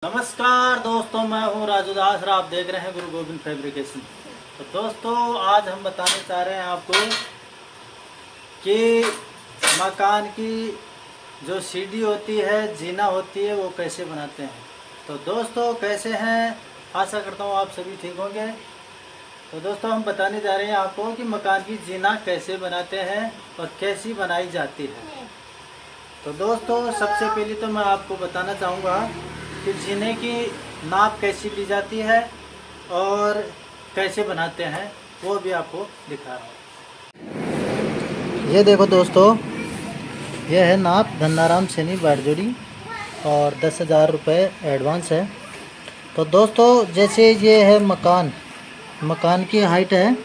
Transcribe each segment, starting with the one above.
नमस्कार दोस्तों, मैं हूं राजू दास और आप देख रहे हैं गुरु गोविंद फैब्रिकेशन। तो दोस्तों, आज हम बताने चाह रहे हैं आपको कि मकान की जो सीढ़ी होती है, जीना होती है, वो कैसे बनाते हैं। तो दोस्तों, कैसे हैं? आशा करता हूं आप सभी ठीक होंगे। तो दोस्तों, हम बताने जा रहे हैं आपको कि मकान की जीना कैसे बनाते हैं और कैसी बनाई जाती है। तो दोस्तों, सबसे पहले तो मैं आपको बताना चाहूँगा कि जीने की नाप कैसी ली जाती है और कैसे बनाते हैं, वो भी आपको दिखा रहा हूँ। ये देखो दोस्तों, ये है नाप धन्नाराम सैनी बारजोड़ी और 10,000 रुपये एडवांस है। तो दोस्तों, जैसे ये है मकान की हाइट है,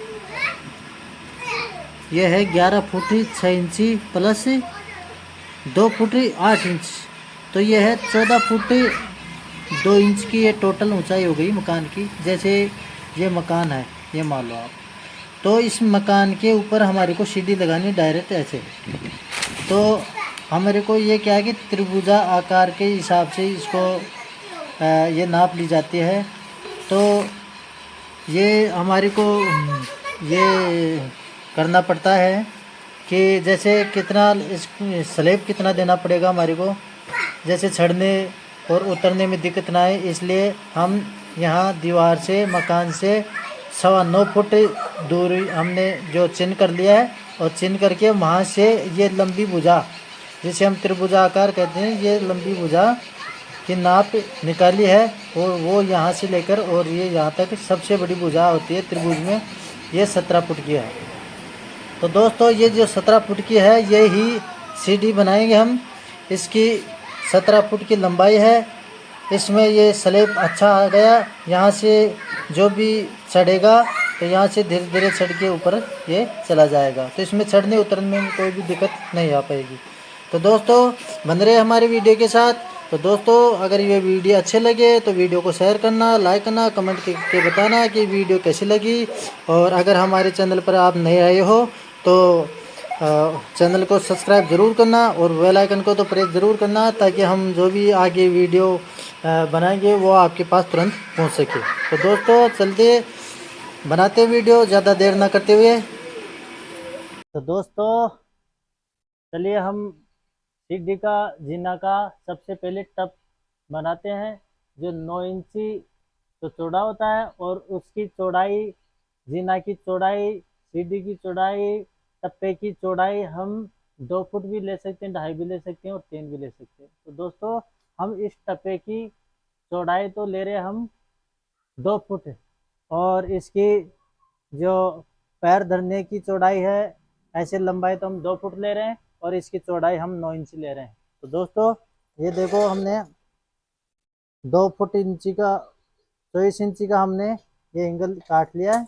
ये है 11 फुट 6 इंची प्लस 2 फुट 8 इंच। तो ये है 14 फुट 2 इंच की ये टोटल ऊंचाई हो गई मकान की। जैसे ये मकान है, ये मान लो आप, तो इस मकान के ऊपर हमारे को सीढ़ी लगानी डायरेक्ट ऐसे। तो हमारे को ये क्या है कि त्रिभुजा आकार के हिसाब से इसको ये नाप ली जाती है। तो ये हमारे को ये करना पड़ता है कि जैसे कितना इस स्लैब कितना देना पड़ेगा हमारे को, जैसे चढ़ने और उतरने में दिक्कत ना है, इसलिए हम यहाँ दीवार से मकान से 9.25 फुट दूरी हमने जो चिन्ह कर लिया है, और चिन्ह करके वहाँ से ये लंबी भुजा, जिसे हम त्रिभुजा आकार कहते हैं, ये लंबी भुजा की नाप निकाली है। और वो यहाँ से लेकर और ये यहाँ तक सबसे बड़ी भुजा होती है त्रिभुज में, ये 17 फुट की है। तो दोस्तों, ये जो 17 फुट की है, ये ही सीढ़ी बनाएंगे हम। इसकी 17 फुट की लंबाई है। इसमें ये स्लैब अच्छा आ गया, यहाँ से जो भी चढ़ेगा तो यहाँ से धीरे धीरे चढ़ के ऊपर ये चला जाएगा। तो इसमें चढ़ने उतरने में कोई भी दिक्कत नहीं आ पाएगी। तो दोस्तों, बन रहे हमारे वीडियो के साथ। तो दोस्तों, अगर ये वीडियो अच्छे लगे तो वीडियो को शेयर करना, लाइक करना, कमेंट करके बताना कि वीडियो कैसी लगी। और अगर हमारे चैनल पर आप नए आए हो तो चैनल को सब्सक्राइब ज़रूर करना और बेल आइकन को तो प्रेस ज़रूर करना, ताकि हम जो भी आगे वीडियो बनाएंगे वो आपके पास तुरंत पहुंच सके। तो दोस्तों, चलते बनाते वीडियो, ज़्यादा देर ना करते हुए। तो दोस्तों, चलिए हम सीढ़ी का जीना का सबसे पहले टप बनाते हैं, जो 9 इंची तो चौड़ा होता है। और उसकी चौड़ाई, जीना की चौड़ाई, सीढ़ी की चौड़ाई, टप्पे की चौड़ाई हम 2 फुट भी ले सकते हैं, 2.5 भी ले सकते हैं और 3 भी ले सकते हैं। तो दोस्तों, हम इस टप्पे की चौड़ाई तो ले रहे हैं हम 2 फुट, और इसकी जो पैर धरने की चौड़ाई है, ऐसे लंबाई तो हम 2 फुट ले रहे हैं, और इसकी चौड़ाई हम 9 इंच ले रहे हैं। तो दोस्तों, ये देखो, हमने 2 फुट इंची का 24 इंची का हमने ये एंगल काट लिया है।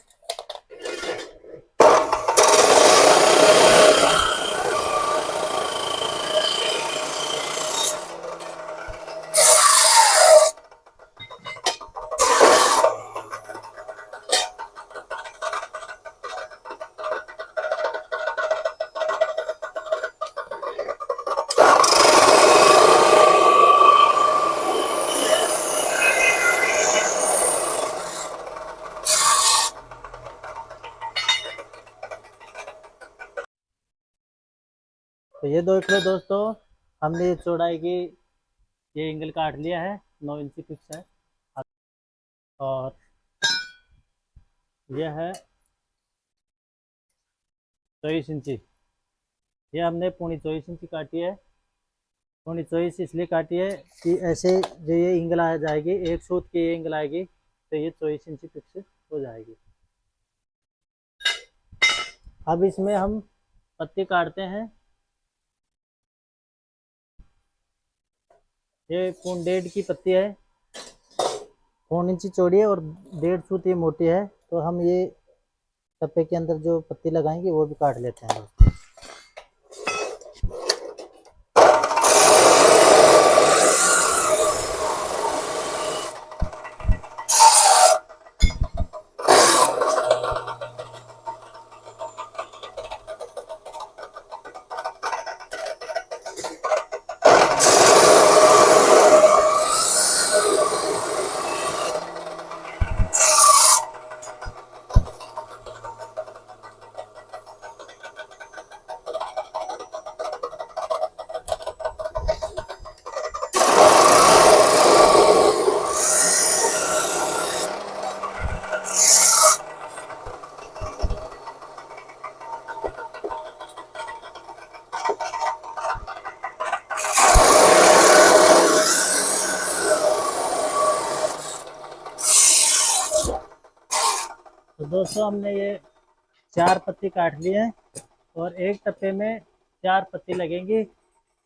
तो ये देख लो दोस्तों, हमने चौड़ाई की ये एंगल काट लिया है, 9 इंची फिक्स है। और यह है 24 इंची, ये हमने 24 इंची काटी है। 24 इसलिए काटी है कि ऐसे जो ये एंगल आ जाएगी, एक सूत की एंगल आएगी, तो ये 24 इंची फिक्स हो जाएगी। अब इसमें हम पत्ती काटते हैं। ये 1.5 की पत्ती है, 1 इंची चौड़ी है और 1.5 सूत ये मोटी है। तो हम ये टप्पे के अंदर जो पत्ती लगाएंगे वो भी काट लेते हैं। तो दोस्तों हमने ये 4 पत्ती काट लिए हैं और एक टप्पे में 4 पत्ती लगेंगी।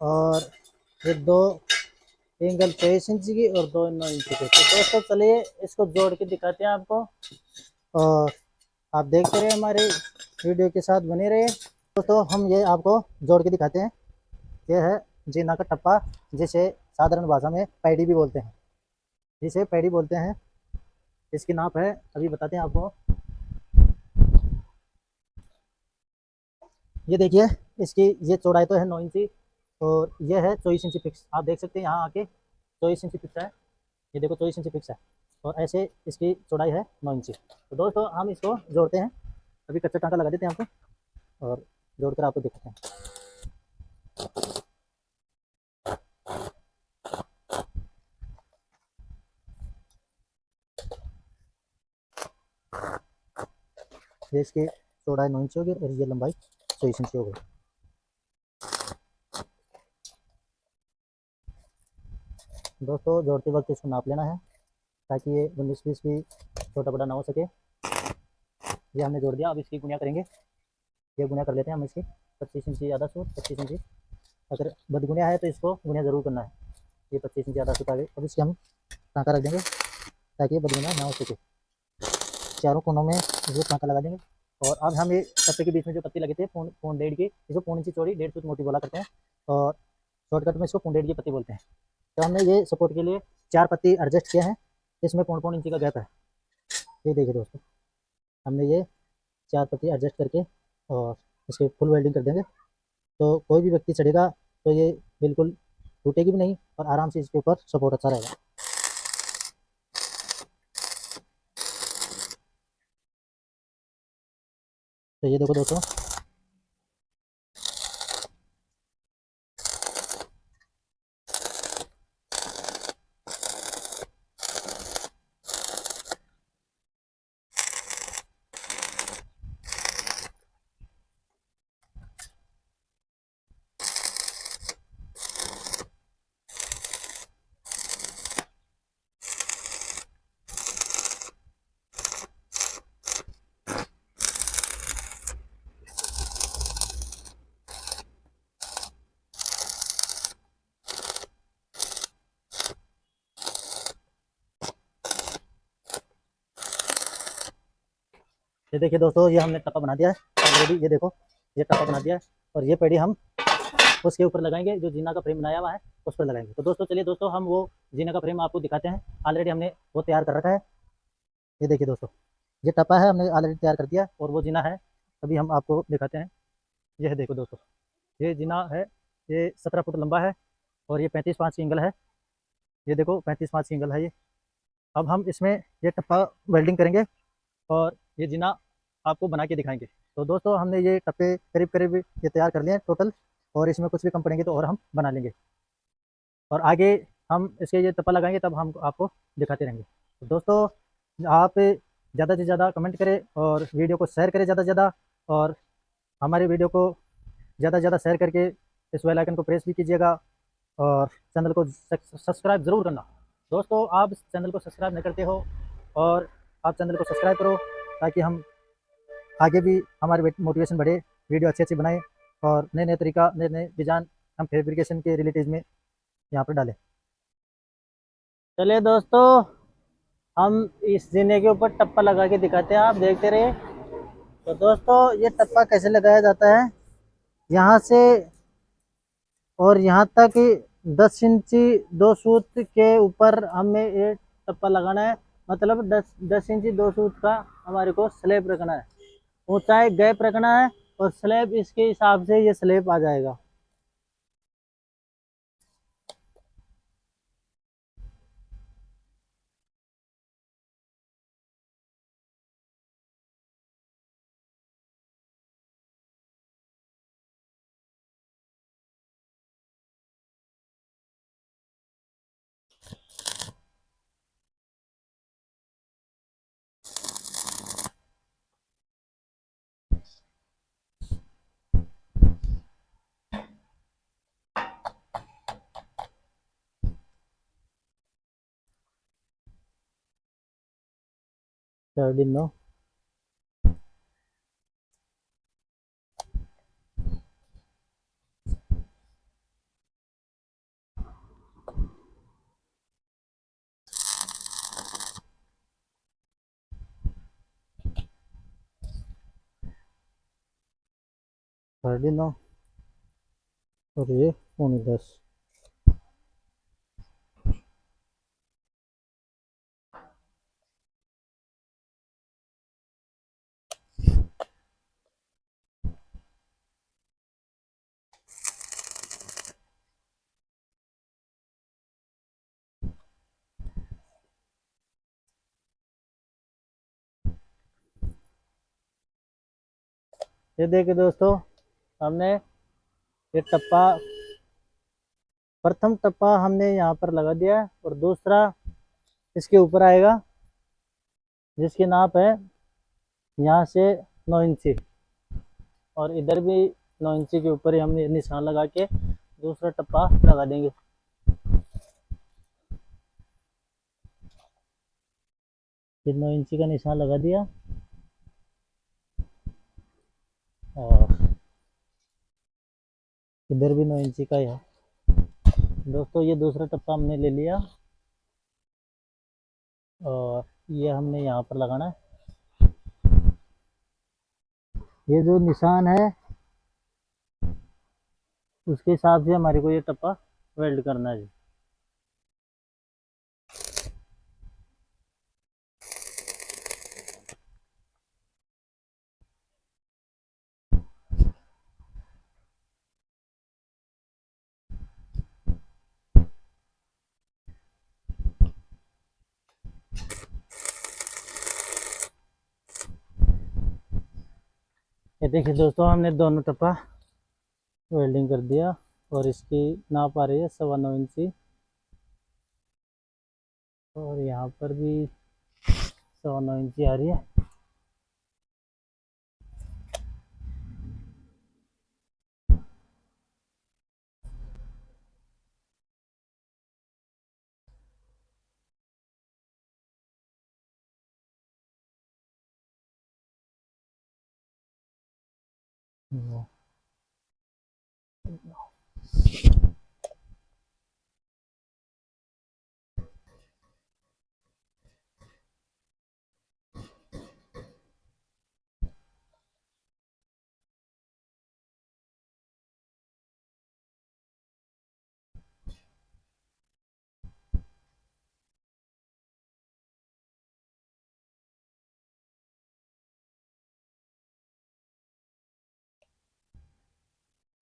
और ये 2 एंगल 23 इंच की और 2 9 इंच की। तो दोस्तों चलिए इसको जोड़ के दिखाते हैं आपको, और आप देखते रहे हमारे वीडियो के साथ बने रहे। दोस्तों हम ये आपको जोड़ के दिखाते हैं। ये है जीना का टप्पा, जिसे साधारण भाषा में पैडी भी बोलते हैं, जिसे पैडी बोलते हैं। इसकी नाप है, अभी बताते हैं आपको। ये देखिए, इसकी ये चौड़ाई तो है 9 इंची, और ये है 24 इंची फिक्स। आप देख सकते हैं यहाँ आके 24 इंची फिक्स है। ये देखो 24 इंची फिक्स है, और ऐसे इसकी चौड़ाई है 9 इंची। तो दोस्तों हम इसको जोड़ते हैं। अभी कच्चा टाँका लगा देते हैं आपको, और जोड़कर आपको दिखाते हैं। ये इसकी चौड़ाई 9 इंची होगी और ये लंबाई 24 इंची हो गई। दोस्तों जोड़ते वक्त इसको नाप लेना है, ताकि ये 19-20 भी छोटा बड़ा ना हो सके। ये हमने जोड़ दिया, अब इसकी गुणिया करेंगे। ये गुणिया कर लेते हैं हम इसकी। 25 इंची ज़्यादा सूट, 25 इंची। अगर बदगुणिया है तो इसको गुणिया ज़रूर करना है। ये 25 इंची ज़्यादा सूट आ गई। अब इसके हम टाँका रख देंगे, ताकि ये बदगुणिया ना हो सके। चारों कोनों में ये टाँका लगा देंगे। और अब हम ये टप्पे के बीच में जो पत्ती लगी थी पौन डेढ़ की, इसको 1.5 इंची चौड़ी 1.5 फुट मोटी बोला करते हैं, और शॉर्टकट में इसको 1.5 की पत्ती बोलते हैं। तो हमने ये सपोर्ट के लिए 4 पत्ती एडजस्ट किया है, इसमें 1.5 इंची का गैप है। ये देखिए दोस्तों, हमने ये 4 पत्ती एडजस्ट करके और इसकी फुल वेल्डिंग कर देंगे। तो कोई भी व्यक्ति चढ़ेगा तो ये बिल्कुल टूटेगी भी नहीं, और आराम से इसके ऊपर सपोर्ट अच्छा रहेगा। तो ये देखो दोस्तों, ये देखिए दोस्तों, ये हमने टप्पा बना दिया है ऑलरेडी। ये देखो, ये टप्पा बना दिया है, और ये पेड़ी हम उसके ऊपर लगाएंगे, जो जीना का फ्रेम बनाया हुआ है उस पर लगाएंगे। तो दोस्तों चलिए दोस्तों, हम वो जीना का फ्रेम आपको दिखाते हैं। ऑलरेडी हमने वो तैयार कर रखा है। ये देखिए दोस्तों, ये टप्पा है, हमने ऑलरेडी तैयार कर दिया, और वो जीना है, अभी हम आपको दिखाते हैं। ये देखो दोस्तों, ये जीना है, ये 17 फुट लंबा है, और ये 35-5 की एंगल है। ये देखो 35-5 की एंगल है ये। अब हम इसमें ये टप्पा वेल्डिंग करेंगे, और ये जीना आपको बना के दिखाएंगे। तो दोस्तों हमने ये टप्पे करीब करीब ये तैयार कर लिए हैं टोटल, और इसमें कुछ भी कम पड़ेंगे तो और हम बना लेंगे, और आगे हम इसके ये टप्पा लगाएंगे तब हम आपको दिखाते रहेंगे। तो दोस्तों आप ज़्यादा से ज़्यादा कमेंट करें, और वीडियो को शेयर करें ज़्यादा से ज़्यादा, और हमारे वीडियो को ज़्यादा से ज़्यादा शेयर करके इस बेल आइकन को प्रेस भी कीजिएगा, और चैनल को सब्सक्राइब ज़रूर करना। दोस्तों आप चैनल को सब्सक्राइब नहीं करते हो, और आप चैनल को सब्सक्राइब करो, ताकि हम आगे भी हमारी मोटिवेशन बढ़े, वीडियो अच्छी अच्छी बनाएं, और नए नए तरीका, नए नए डिजाइन हम फैब्रिकेशन के रिलेटेड में यहाँ पर डालें। चलिए दोस्तों, हम इस जीने के ऊपर टप्पा लगा के दिखाते हैं, आप देखते रहिए। तो दोस्तों ये टप्पा कैसे लगाया जाता है, यहाँ से और यहाँ तक 10 इंची 2 सूत के ऊपर हमें ये टप्पा लगाना है। मतलब 10 इंची 2 सूत का हमारे को स्लैब रखना है, ऊंचाई गैप रखना है, और स्लैब इसके हिसाब से ये स्लैब आ जाएगा। सर्डिनो 9:30 और ये 9:45। ये देखिए दोस्तों, हमने ये टप्पा, प्रथम टप्पा हमने यहाँ पर लगा दिया है और दूसरा इसके ऊपर आएगा, जिसकी नाप है यहाँ से 9 इंची, और इधर भी 9 इंची के ऊपर ही हम निशान लगा के दूसरा टप्पा लगा देंगे। ये 9 इंची का निशान लगा दिया और इधर भी 9 इंची का ही है। दोस्तों ये दूसरा टप्पा हमने ले लिया और ये हमने यहाँ पर लगाना है। ये जो निशान है उसके हिसाब से हमारे को ये टप्पा वेल्ड करना है। ये देखिए दोस्तों, हमने दोनों टप्पा वेल्डिंग कर दिया और इसकी नाप आ रही है 9.25 इंची और यहाँ पर भी 9.25 इंची आ रही है।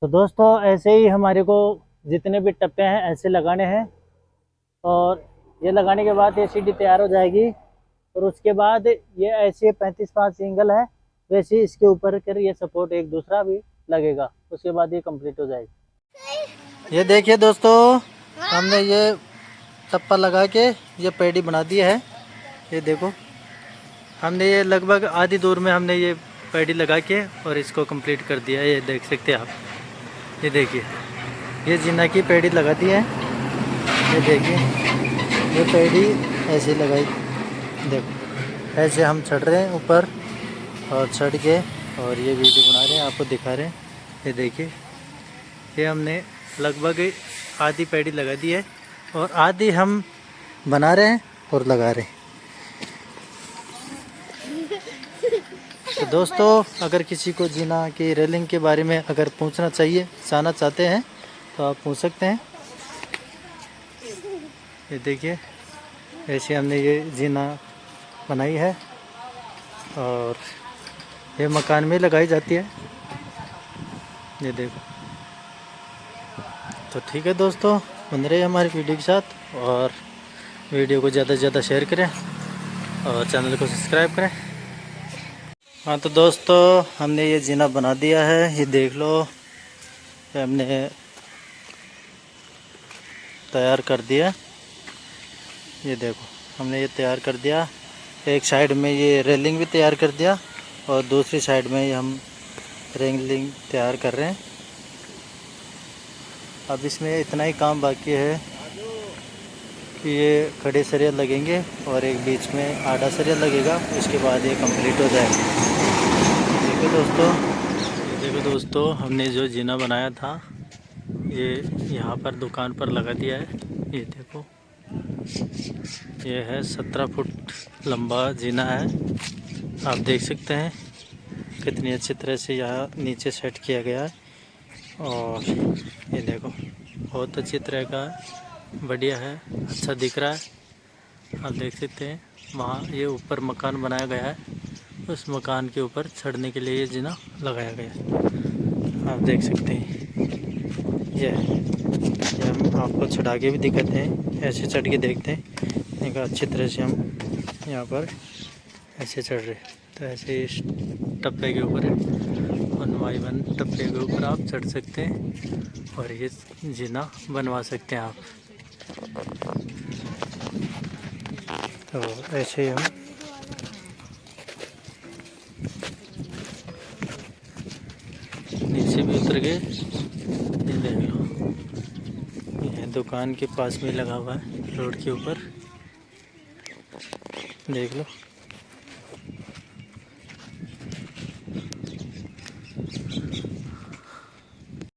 तो दोस्तों ऐसे ही हमारे को जितने भी टप्पे हैं ऐसे लगाने हैं और ये लगाने के बाद ये सीढ़ी तैयार हो जाएगी और उसके बाद ये ऐसे 35 सिंगल है, वैसे इसके ऊपर कर ये सपोर्ट एक दूसरा भी लगेगा, उसके बाद ये कंप्लीट हो जाएगी। ये देखिए दोस्तों, हमने ये टप्पा लगा के ये पैडी बना दी है। ये देखो, हमने ये लगभग आधी दूर में हमने ये पैडी लगा के और इसको कंप्लीट कर दिया। ये देख सकते हैं आप, ये देखिए ये जिन्ना की पैडी लगा दी है। ये देखिए ये पैडी ऐसे लगाई, देखो ऐसे हम चढ़ रहे हैं ऊपर और चढ़ के और ये वीडियो बना रहे हैं, आपको दिखा रहे हैं। ये देखिए ये हमने लगभग आधी पैडी लगा दी है और आधी हम बना रहे हैं और लगा रहे हैं। तो दोस्तों अगर किसी को जीना की रेलिंग के बारे में अगर पूछना चाहिए, जानना चाहते हैं तो आप पूछ सकते हैं। ये देखिए ऐसे हमने ये जीना बनाई है और ये मकान में लगाई जाती है। ये देखो, तो ठीक है दोस्तों, बन रहे हमारी वीडियो के साथ और वीडियो को ज़्यादा से ज़्यादा शेयर करें और चैनल को सब्सक्राइब करें। हाँ तो दोस्तों हमने ये जीना बना दिया है, ये देख लो हमने तैयार कर दिया। ये देखो हमने ये तैयार कर दिया, एक साइड में ये रेलिंग भी तैयार कर दिया और दूसरी साइड में ये हम रेलिंग तैयार कर रहे हैं। अब इसमें इतना ही काम बाकी है कि ये खड़े सरिया लगेंगे और एक बीच में आड़ा सरिया लगेगा, उसके बाद ये कंप्लीट हो जाएगा। देखो दोस्तों हमने जो जीना बनाया था ये यहाँ पर दुकान पर लगा दिया है। ये देखो ये है 17 फुट लंबा जीना है, आप देख सकते हैं कितनी अच्छी तरह से यहाँ नीचे सेट किया गया है। और ये देखो बहुत अच्छी तरह का बढ़िया है, अच्छा दिख रहा है। आप देख सकते हैं वहाँ ये ऊपर मकान बनाया गया है, उस मकान के ऊपर चढ़ने के लिए ये जीना लगाया गया है। आप देख सकते हैं ये हम आपको चढ़ा के भी दिखाते हैं, ऐसे चढ़ के देखते हैं। देखो अच्छी तरह से हम यहाँ पर ऐसे चढ़ रहे, तो ऐसे इस टप्पे के ऊपर 1 बाई 1 टप्पे के ऊपर आप चढ़ सकते हैं और ये जीना बनवा सकते हैं आप। तो ऐसे ही हम नीचे भी उतर गए। ये देख लो, ये दुकान के पास में लगा हुआ है रोड के ऊपर, देख लो।